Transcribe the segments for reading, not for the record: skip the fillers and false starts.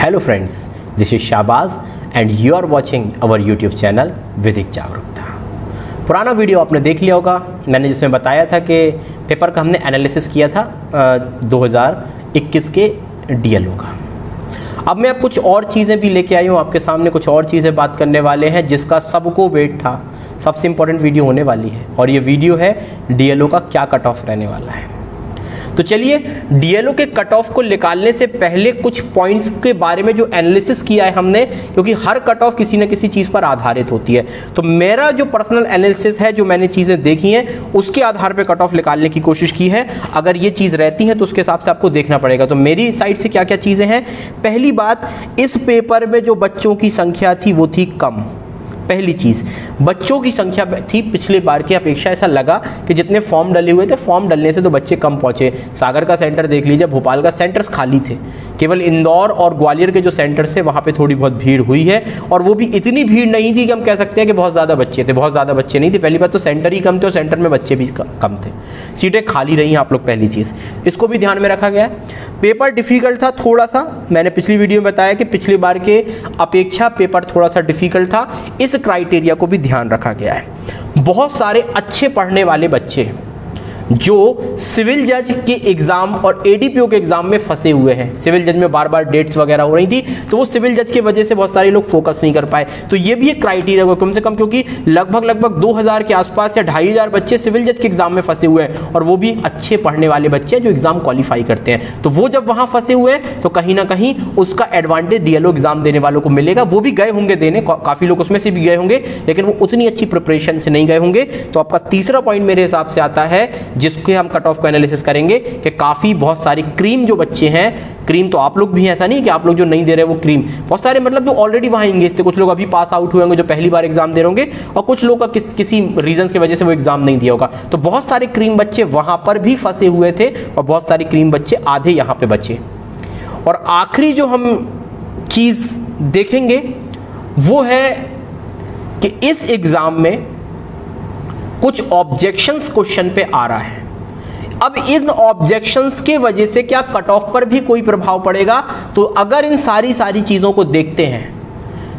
Hello friends, this is Shahbaz and you are watching our YouTube channel विधिक जागरूकता। पुराना video आपने देख लिया होगा, मैंने जिसमें बताया था कि पेपर का हमने एनालिसिस किया था 2021 के डीएलओ का। अब मैं अब कुछ और चीज़ें भी लेके आई हूँ आपके सामने, कुछ और चीज़ें बात करने वाले हैं जिसका सबको वेट था, सबसे इम्पोर्टेंट वीडियो होने वाली है। और ये वीडियो है डीएलओ का क्या कट ऑफ रहने वाला है। तो चलिए, डीएलओ के कट ऑफ को निकालने से पहले कुछ पॉइंट्स के बारे में जो एनालिसिस किया है हमने, क्योंकि हर कट ऑफ किसी न किसी चीज़ पर आधारित होती है। तो मेरा जो पर्सनल एनालिसिस है, जो मैंने चीज़ें देखी हैं, उसके आधार पर कट ऑफ निकालने की कोशिश की है। अगर ये चीज़ रहती है तो उसके हिसाब से आपको देखना पड़ेगा। तो मेरी साइड से क्या क्या चीज़ें हैं। पहली बात, इस पेपर में जो बच्चों की संख्या थी वो थी कम। पहली चीज़, बच्चों की संख्या थी पिछले बार की अपेक्षा ऐसा लगा कि जितने फॉर्म डले हुए थे, फॉर्म डलने से तो बच्चे कम पहुंचे। सागर का सेंटर देख लीजिए, भोपाल का सेंटर्स खाली थे, केवल इंदौर और ग्वालियर के जो सेंटर्स थे वहाँ पे थोड़ी बहुत भीड़ हुई है। और वो भी इतनी भीड़ नहीं थी कि हम कह सकते हैं कि बहुत ज़्यादा बच्चे थे। बहुत ज़्यादा बच्चे नहीं थे। पहली बात तो सेंटर ही कम थे और सेंटर में बच्चे भी कम थे, सीटें खाली रही आप लोग, पहली चीज़ इसको भी ध्यान में रखा गया है। पेपर डिफ़िकल्ट था थोड़ा सा, मैंने पिछली वीडियो में बताया कि पिछली बार के अपेक्षा पेपर थोड़ा सा डिफ़िकल्ट था। इस क्राइटेरिया को भी ध्यान रखा गया है। बहुत सारे अच्छे पढ़ने वाले बच्चे जो सिविल जज के एग्जाम और एडीपीओ के एग्जाम में फंसे हुए हैं, सिविल जज में बार बार डेट्स वगैरह हो रही थी, तो वो सिविल जज की वजह से बहुत सारे लोग फोकस नहीं कर पाए। तो ये भी एक क्राइटेरिया होगा कम से कम, क्योंकि लगभग 2000 के आसपास या 2500 बच्चे सिविल जज के एग्जाम में फंसे हुए हैं, और वो भी अच्छे पढ़ने वाले बच्चे जो एग्जाम क्वालिफाई करते हैं। तो वो जब वहां फंसे हुए हैं तो कहीं ना कहीं उसका एडवांटेज डीएलओ एग्जाम देने वालों को मिलेगा। वो भी गए होंगे देने, काफी लोग उसमें से भी गए होंगे, लेकिन वो उतनी अच्छी प्रिपरेशन से नहीं गए होंगे। तो आपका तीसरा पॉइंट मेरे हिसाब से आता है, जिसके हम कट ऑफ को एनालिसिस करेंगे, कि काफी बहुत सारी क्रीम जो बच्चे हैं, क्रीम तो आप लोग भी हैं, ऐसा नहीं कि आप लोग जो नहीं दे रहे वो क्रीम, बहुत सारे मतलब जो ऑलरेडी वहां एंगेज थे। कुछ लोग अभी पास आउट हुए होंगे जो पहली बार एग्जाम दे रहे होंगे, और कुछ लोग का किसी रीजंस की वजह से वो एग्जाम नहीं दिया होगा। तो बहुत सारे क्रीम बच्चे वहां पर भी फंसे हुए थे, और बहुत सारे क्रीम बच्चे आधे यहां पे बचे। और आखिरी जो हम चीज देखेंगे वो है कि इस एग्जाम में कुछ ऑब्जेक्शंस क्वेश्चन पे आ रहा है। अब इन ऑब्जेक्शंस के वजह से क्या कट ऑफ पर भी कोई प्रभाव पड़ेगा? तो अगर इन सारी चीजों को देखते हैं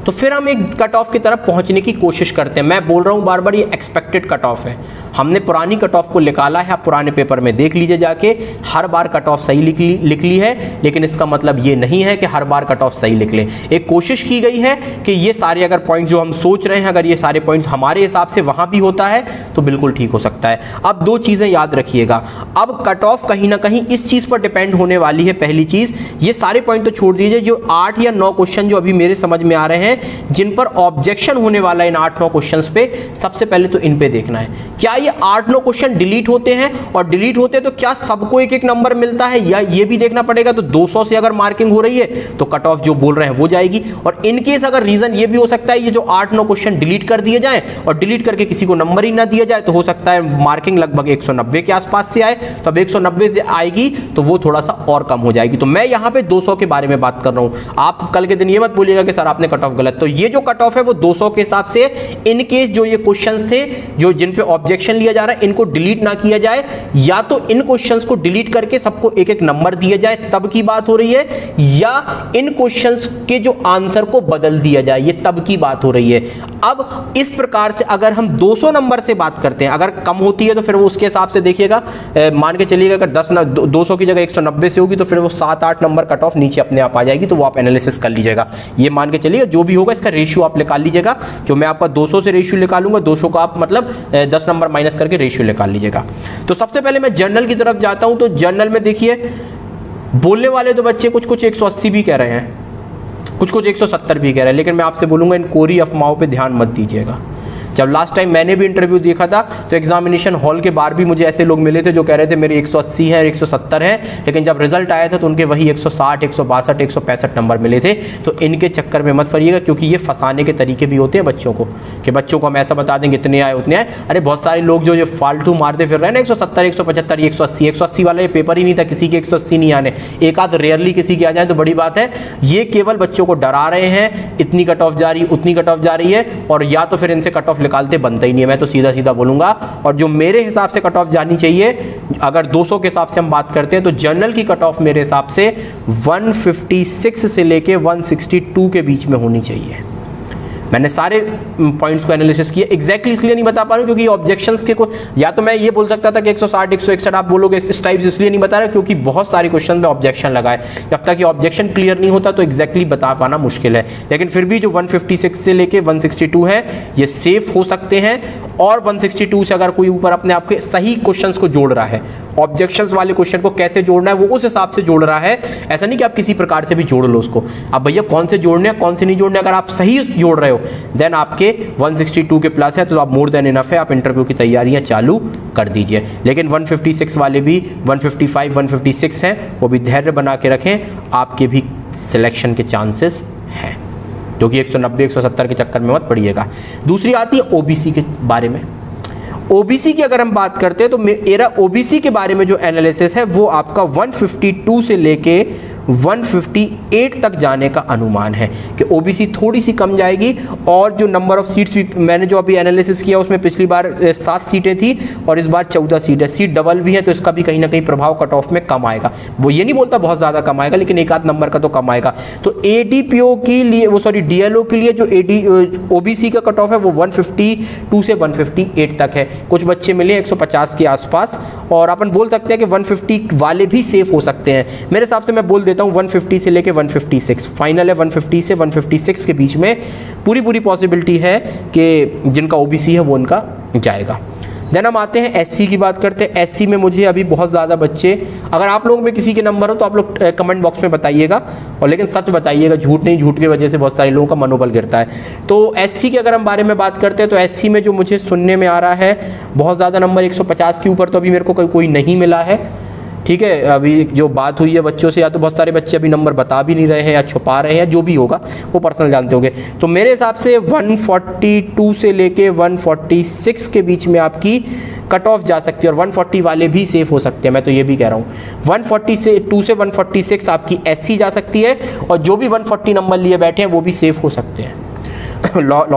तो फिर हम एक कट ऑफ की तरफ पहुंचने की कोशिश करते हैं। मैं बोल रहा हूं बार बार, ये एक्सपेक्टेड कट ऑफ है। हमने पुरानी कट ऑफ को निकाला है, आप पुराने पेपर में देख लीजिए जाके। हर बार कट ऑफ सही लिख ली है, लेकिन इसका मतलब ये नहीं है कि हर बार कट ऑफ सही लिख ले। एक कोशिश की गई है कि ये सारे अगर पॉइंट्स जो हम सोच रहे हैं, अगर ये सारे पॉइंट्स हमारे हिसाब से वहां भी होता है तो बिल्कुल ठीक हो सकता है। अब दो चीजें याद रखिएगा, अब कट ऑफ कहीं ना कहीं इस चीज पर डिपेंड होने वाली है। पहली चीज, ये सारे पॉइंट तो छोड़ दीजिए, जो 8 या 9 क्वेश्चन जो अभी मेरे समझ में आ रहे हैं जिन पर ऑब्जेक्शन होने वाला है, इन 8-9 क्वेश्चंस पे, सबसे पहले तो इन पे देखना है, क्या ये 8-9 क्वेश्चन डिलीट होते हैं, और डिलीट होते हैं तो क्या सबको एक नंबर मिलता है, या ये भी देखना पड़ेगा। तो 200 से अगर मार्किंग हो रही है तो कट ऑफ जो बोल रहे हैं वो जाएगी। और इनकेस अगर रीजन ये भी हो सकता है ये जो 8-9 क्वेश्चन डिलीट कर दिए जाए और डिलीट करके किसी को नंबर ही ना दिया जाए, तो हो सकता है मार्किंग लगभग 190 के आसपास से आए। तो अब 190 से आएगी तो वो थोड़ा सा और कम हो जाएगी। तो मैं यहां पे 200 के बारे में बात कर रहा हूं। आप कल के दिन ये मत बोलिएगा कि सर आपने कट ऑफ गलत। तो ये जो कट ऑफ है वो 200 के हिसाब से, इन केस जो ये क्वेश्चंस थे जो जिन पे ऑब्जेक्शन लिया जा रहा है, इनको डिलीट ना किया जाए, या तो इन क्वेश्चंस को डिलीट करके सबको एक नंबर दिया जाए, तब की बात हो रही है, या इन क्वेश्चंस के जो आंसर को बदल दिया जाए, ये तब की बात हो रही है। अब इस प्रकार से अगर हम 200 नंबर से बात करते हैं, अगर कम होती है तो फिर वो उसके हिसाब से देखिएगा, मान के चलिएगा अगर 200 की जगह 190 से होगी तो फिर वो 7-8 नंबर कट ऑफ नीचे अपने आप आ जाएगी। तो वो आप एनालिसिस कर लीजिएगा। ये मान के चलिएगा जो भी होगा इसका रेशियो आप निकाल लीजिएगा। जो मैं आपका 200 से रेशियो निकालूंगा, 200 का आप मतलब 10 नंबर माइनस करके रेशियो निकाल लीजिएगा। तो सबसे पहले मैं जर्नल की तरफ जाता हूं। तो जर्नल में देखिए, बोलने वाले तो बच्चे कुछ 180 भी कह रहे हैं, कुछ 170 भी कह रहे हैं, लेकिन मैं आपसे बोलूंगा इन कोरी अफवाहों पे ध्यान मत दीजिएगा। जब लास्ट टाइम मैंने भी इंटरव्यू देखा था तो एग्जामिनेशन हॉल के बाहर भी मुझे ऐसे लोग मिले थे जो कह रहे थे मेरे 180 है, 170 है, लेकिन जब रिजल्ट आया था तो उनके वही 160, 162, 165 नंबर मिले थे। तो इनके चक्कर में मत पड़िएगा, क्योंकि ये फंसाने के तरीके भी होते हैं बच्चों को, कि बच्चों को हम ऐसा बता देंगे इतने आए उतने आए। अरे बहुत सारे लोग जो फालतू मारते फिर रहे हैं ना, 170, 175, 180 वाला ये पेपर ही नहीं था, किसी के 180 नहीं आने, एक आध रेयरली किसी के आ जाए तो बड़ी बात है। ये केवल बच्चों को डरा रहे हैं, इतनी कट ऑफ जा रही, उतनी कट ऑफ जा रही है, और या तो फिर इनसे कट ऑफ ऑफ निकालते बनता ही नहीं है, मैं तो सीधा सीधा बोलूंगा। और जो मेरे हिसाब से कट ऑफ जानी चाहिए, अगर 200 के हिसाब से हम बात करते हैं तो जनरल की कट ऑफ मेरे हिसाब से 156 से लेके 162 के बीच में होनी चाहिए। मैंने सारे पॉइंट्स को एनालिसिस किया, एग्जैक्टली इसलिए नहीं बता पा रहा हूँ क्योंकि ऑब्जेक्शंस के को, या तो मैं ये बोल सकता था कि 160 161 आप बोलोगे इस टाइप, इसलिए नहीं बता रहा क्योंकि बहुत सारे क्वेश्चन में ऑब्जेक्शन लगा है। जब तक ये ऑब्जेक्शन क्लियर नहीं होता तो एग्जैक्टली बता पाना मुश्किल है। लेकिन फिर भी जो 156 से लेके 162 है ये सेफ हो सकते हैं। और 162 से अगर कोई ऊपर अपने आप के सही क्वेश्चंस को जोड़ रहा है, ऑब्जेक्शंस वाले क्वेश्चन को कैसे जोड़ना है वो उस हिसाब से जोड़ रहा है, ऐसा नहीं कि आप किसी प्रकार से भी जोड़ लो उसको। अब भैया कौन से जोड़ने हैं कौन से नहीं जोड़ने, अगर आप सही जोड़ रहे हो देन आपके 162 के प्लस है तो आप मोर देन इनफ है, आप इंटरव्यू की तैयारियां चालू कर दीजिए। लेकिन 156 वाले भी 155 156 हैं, वो भी धैर्य बना के रखें, आपके भी सिलेक्शन के चांसेस हैं, क्योंकि 190 170 के चक्कर में मत पड़िएगा। दूसरी आती है ओबीसी के बारे में। ओबीसी की अगर हम बात करते हैं तो मेरा ओबीसी के बारे में जो एनालिसिस है वो आपका 152 से लेके 158 तक जाने का अनुमान है कि ओबीसी थोड़ी सी कम जाएगी। और जो नंबर ऑफ सीट्स भी मैंने जो अभी एनालिसिस किया उसमें पिछली बार 7 सीटें थी और इस बार 14 सीट है, सीट डबल भी है तो इसका भी कहीं ना कहीं प्रभाव कट ऑफ में कम आएगा। वो ये नहीं बोलता बहुत ज़्यादा कम आएगा, लेकिन एक आध नंबर का तो कम आएगा। तो एडीपीओ के लिए डीएलओ के लिए जो ओबीसी का कट ऑफ है वो 152 से 158 तक है। कुछ बच्चे मिले 150 के आसपास, और अपन बोल सकते हैं कि 150 वाले भी सेफ हो सकते हैं। मेरे हिसाब से मैं बोल देता हूं 150 से लेके 156 फाइनल है। 150 से 156 के बीच में पूरी पॉसिबिलिटी है कि जिनका ओबीसी है वो उनका जाएगा। देन हम आते हैं एससी की बात करते हैं। एससी में मुझे अभी बहुत ज़्यादा बच्चे, अगर आप लोगों में किसी के नंबर हो तो आप लोग कमेंट बॉक्स में बताइएगा, और लेकिन सच बताइएगा, झूठ नहीं। झूठ की वजह से बहुत सारे लोगों का मनोबल गिरता है। तो एससी के अगर हम बारे में बात करते हैं तो एससी में जो मुझे सुनने में आ रहा है बहुत ज़्यादा नंबर 150 के ऊपर तो अभी मेरे को कोई नहीं मिला है। ठीक है, अभी जो बात हुई है बच्चों से, या तो बहुत सारे बच्चे अभी नंबर बता भी नहीं रहे हैं या छुपा रहे हैं, जो भी होगा वो पर्सनल जानते होंगे। तो मेरे हिसाब से 142 से लेके 146 के बीच में आपकी कट ऑफ जा सकती है, और 140 वाले भी सेफ हो सकते हैं। मैं तो ये भी कह रहा हूँ 142 से 146 आपकी एससी जा सकती है, और जो भी 140 नंबर लिए बैठे हैं वो भी सेफ हो सकते हैं।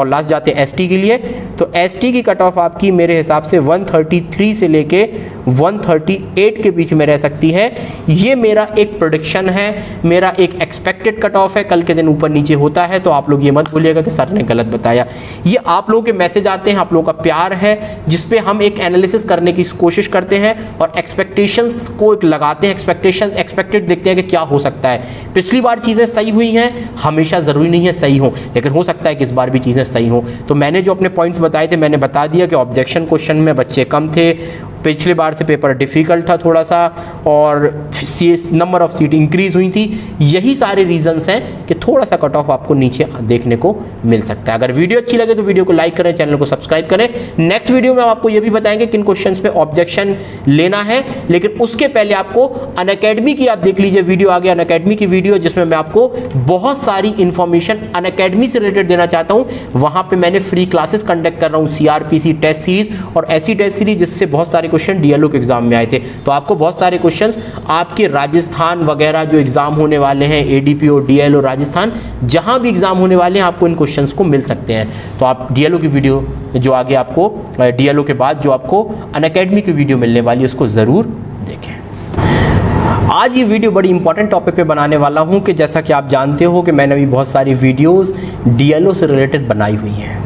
लास्ट जाते हैं एसटी के लिए। तो एसटी की कट ऑफ आपकी मेरे हिसाब से 133 से लेके 138 के बीच में रह सकती है। ये मेरा एक प्रेडिक्शन है, मेरा एक एक्सपेक्टेड कट ऑफ है। कल के दिन ऊपर नीचे होता है तो आप लोग ये मत भूलिएगा कि सर ने गलत बताया। ये आप लोगों के मैसेज आते हैं, आप लोगों का प्यार है, जिसपे हम एक एनालिसिस करने की कोशिश करते हैं और एक्सपेक्टेशंस को एक लगाते हैं। एक्सपेक्टेड देखते हैं कि क्या हो सकता है। पिछली बार चीज़ें सही हुई हैं, हमेशा ज़रूरी नहीं है सही हो, लेकिन हो सकता है कि इस बार भी चीज़ें सही हो। तो मैंने जो अपने पॉइंट्स बताए थे मैंने बता दिया कि ऑब्जेक्शन क्वेश्चन में बच्चे कम थे, पिछले बार से पेपर डिफ़िकल्ट था थोड़ा सा, और नंबर ऑफ सीट इंक्रीज हुई थी। यही सारे रीजंस हैं कि थोड़ा सा कट ऑफ आपको नीचे देखने को मिल सकता है। अगर वीडियो अच्छी लगे तो वीडियो को लाइक करें, चैनल को सब्सक्राइब करें। नेक्स्ट वीडियो में हम आपको ये भी बताएंगे किन क्वेश्चंस पे ऑब्जेक्शन लेना है, लेकिन उसके पहले आपको अनअकैडमी की आप देख लीजिए वीडियो, आ गया अनअकैडमी की वीडियो, जिसमें मैं आपको बहुत सारी इंफॉर्मेशन अनअकैडमी से रिलेटेड देना चाहता हूँ। वहाँ पर मैंने फ्री क्लासेस कंडक्ट कर रहा हूँ, CRPC टेस्ट सीरीज और ऐसी टेस्ट सीरीज जिससे बहुत सारे क्वेश्चन डीएलओ के एग्जाम में आए थे। तो आपको बहुत सारे क्वेश्चंस आपके राजस्थान वगैरह जो एग्जाम होने वाले हैं, एडीपीओ डीएलओ राजस्थान, जहां भी एग्जाम होने वाले हैं आपको इन क्वेश्चंस को मिल सकते हैं। तो आप डीएलओ की वीडियो जो आगे आपको डीएलओ के बाद जो आपको अनअकैडमी की वीडियो मिलने वाली है उसको जरूर देखें। आज ये वीडियो बड़ी इंपॉर्टेंट टॉपिक पे बनाने वाला हूं कि जैसा कि आप जानते हो कि मैंने अभी बहुत सारी वीडियोस डीएलओ से रिलेटेड बनाई हुई हैं,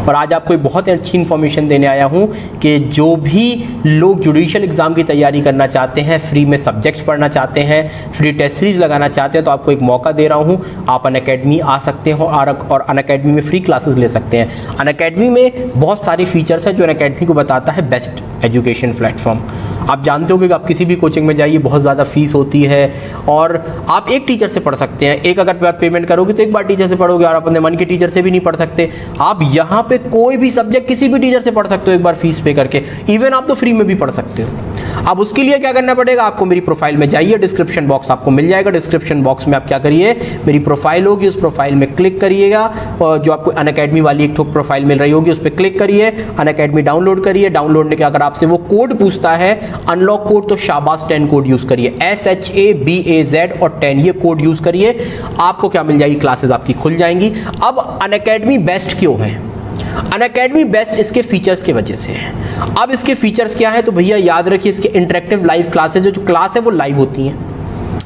और आज आपको एक बहुत अच्छी इन्फॉर्मेशन देने आया हूं कि जो भी लोग जुडिशियल एग्ज़ाम की तैयारी करना चाहते हैं, फ्री में सब्जेक्ट्स पढ़ना चाहते हैं, फ्री टेस्ट सीरीज लगाना चाहते हैं, तो आपको एक मौका दे रहा हूं। आप अनअकैडमी आ सकते हो और अनअकैडमी में फ्री क्लासेस ले सकते हैं। अनअकैडमी में बहुत सारे फीचर्स हैं जो अनअकैडमी को बताता है बेस्ट एजुकेशन प्लेटफॉर्म। आप जानते हो कि आप किसी भी कोचिंग में जाइए बहुत ज़्यादा फीस होती है, और आप एक टीचर से पढ़ सकते हैं। एक अगर आप पेमेंट करोगे तो एक बार टीचर से पढ़ोगे, और अपने मन के टीचर से भी नहीं पढ़ सकते। आप यहाँ पे कोई भी सब्जेक्ट किसी भी टीचर से पढ़ सकते हो एक बार फीस पे करके, इवन आप तो फ्री में भी पढ़ सकते हो। अब उसके लिए क्या करना पड़ेगा, आपको मेरी प्रोफाइल में जाइए, डिस्क्रिप्शन बॉक्स आपको मिल जाएगा। डिस्क्रिप्शन बॉक्स में आप क्या करिए, मेरी प्रोफाइल होगी, उस प्रोफाइल में क्लिक करिएगा, और जो आपको अनअकैडमी वाली एक ठोक प्रोफाइल मिल रही होगी उस पर क्लिक करिए, अनअकैडमी डाउनलोड करिए। डाउनलोड के अगर आपसे वो कोड पूछता है अनलॉक कोड, तो शाबाश 10 कोड यूज करिए, SHABAZ और 10 ये कोड यूज करिए। आपको क्या मिल जाएगी, क्लासेस आपकी खुल जाएंगी। अब अनअकैडमी बेस्ट क्यों है, अनअकैडमी बेस्ट इसके फीचर्स की वजह से है। अब इसके फीचर्स क्या है तो भैया याद रखिए, इसके इंटरेक्टिव लाइव क्लासेस, जो क्लास है वो लाइव होती हैं,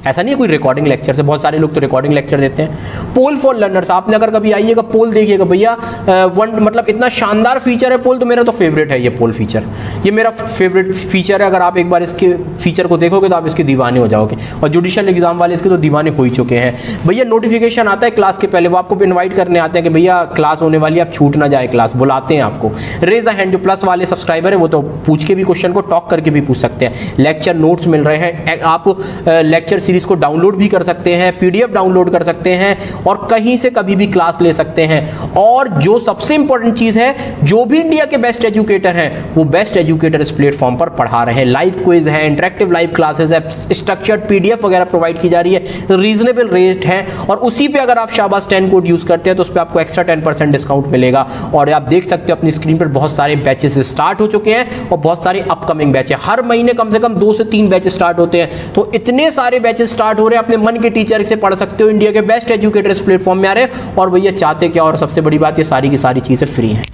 ऐसा नहीं है कोई रिकॉर्डिंग लेक्चर से। बहुत सारे लोग तो रिकॉर्डिंग लेक्चर देते हैं। पोल फॉर लर्नर्स, आपने अगर कभी आइएगा पोल देखिएगा भैया, मतलब इतना शानदार फीचर है पोल, तो मेरा तो फेवरेट है ये पोल फीचर, ये मेरा फेवरेट फीचर है। अगर आप एक बार इसके फीचर को देखोगे तो आप इसके दीवाने हो जाओगे, और जुडिशियल एग्जाम वाले इसके तो दीवाने हो ही चुके हैं। भैया नोटिफिकेशन आता है क्लास के पहले, वो आपको इन्वाइट करने आते हैं कि भैया क्लास होने वाली है, आप छूट ना जाए क्लास, बुलाते हैं आपको। रेज अ हैंड, जो प्लस वाले सब्सक्राइबर है वो तो पूछ के भी क्वेश्चन को टॉक करके भी पूछ सकते हैं। लेक्चर नोट्स मिल रहे हैं, आप लेक्चर सीरीज को डाउनलोड भी कर सकते हैं, पीडीएफ डाउनलोड कर सकते हैं, और कहीं से कभी भी क्लास ले सकते हैं। और जो सबसे इंपॉर्टेंट चीज है, जो भी इंडिया के बेस्ट एजुकेटर हैं वो बेस्ट एजुकेटर इस प्लेटफॉर्म पर पढ़ा रहे हैं। लाइव क्विज है, इंटरेक्टिव लाइव क्लासेस है, स्ट्रक्चर्ड पीडीएफ वगैरह प्रोवाइड की जा रही है, रीजनेबल रेट है, और उसी पे अगर आप शाबाश 10 कोड यूज करते हैं तो उस पर आपको एक्स्ट्रा 10% डिस्काउंट मिलेगा। और आप देख सकते हो अपनी स्क्रीन पर बहुत सारे बैचेस स्टार्ट हो चुके हैं और बहुत सारे अपकमिंग बैच है। हर महीने कम से कम 2 से 3 बैच स्टार्ट होते हैं, तो इतने सारे बैचेस स्टार्ट हो रहे हैं, अपने मन के टीचर से पढ़ सकते हो। इंडिया के बेस्ट एजुकेटर इस प्लेटफॉर्म में आ रहे हैं, और भैया चाहते क्या, और सबसे बड़ी बात ये सारी की सारी चीजें फ्री हैं।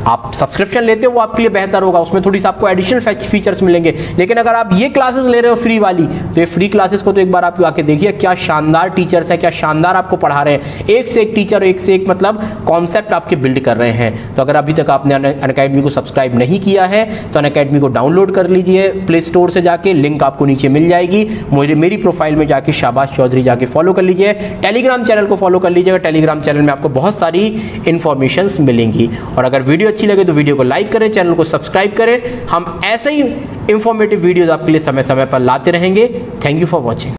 आप सब्सक्रिप्शन लेते हो वो आपके लिए बेहतर होगा, उसमें थोड़ी सी आपको एडिशनल फीचर्स मिलेंगे। लेकिन अगर आप ये क्लासेस ले रहे हो फ्री वाली, तो ये फ्री क्लासेस को तो एक बार आप आके देखिए, क्या शानदार टीचर्स है, क्या शानदार आपको पढ़ा रहे हैं। एक से एक टीचर, एक से एक मतलब कॉन्सेप्ट आपके बिल्ड कर रहे हैं। तो अगर अभी तक आपने अनअकैडमी को सब्सक्राइब नहीं किया है तो अनअकैडमी को डाउनलोड कर लीजिए प्ले स्टोर से जाके, लिंक आपको नीचे मिल जाएगी। मेरी प्रोफाइल में जाके शाबाश चौधरी जाके फॉलो कर लीजिए। टेलीग्राम चैनल को फॉलो कर लीजिएगा, टेलीग्राम चैनल में आपको बहुत सारी इंफॉर्मेशन मिलेंगी। और अगर वीडियो अच्छी लगे तो वीडियो को लाइक करें, चैनल को सब्सक्राइब करें। हम ऐसे ही इंफॉर्मेटिव वीडियोस आपके लिए समय समय पर लाते रहेंगे। Thank you for watching.